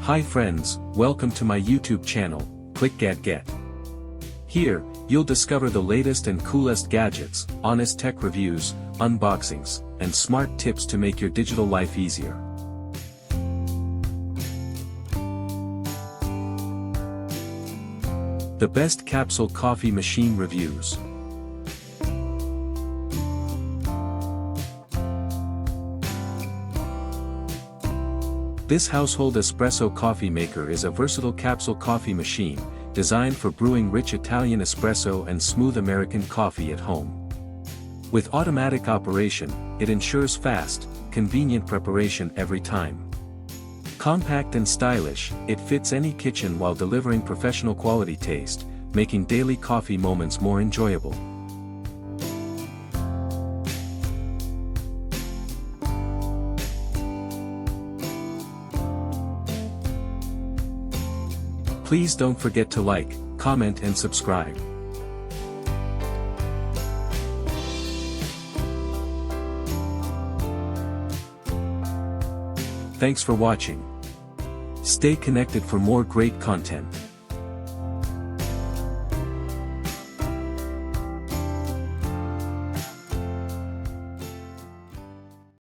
Hi friends, welcome to my YouTube channel, clickgatget. Here, you'll discover the latest and coolest gadgets, honest tech reviews, unboxings, and smart tips to make your digital life easier. The best Capsule coffee machine reviews. This household espresso coffee maker is a versatile capsule coffee machine, designed for brewing rich Italian espresso and smooth American coffee at home. With automatic operation, it ensures fast, convenient preparation every time. Compact and stylish, it fits any kitchen while delivering professional quality taste, making daily coffee moments more enjoyable. Please don't forget to like, comment and subscribe. Thanks for watching. Stay connected for more great content.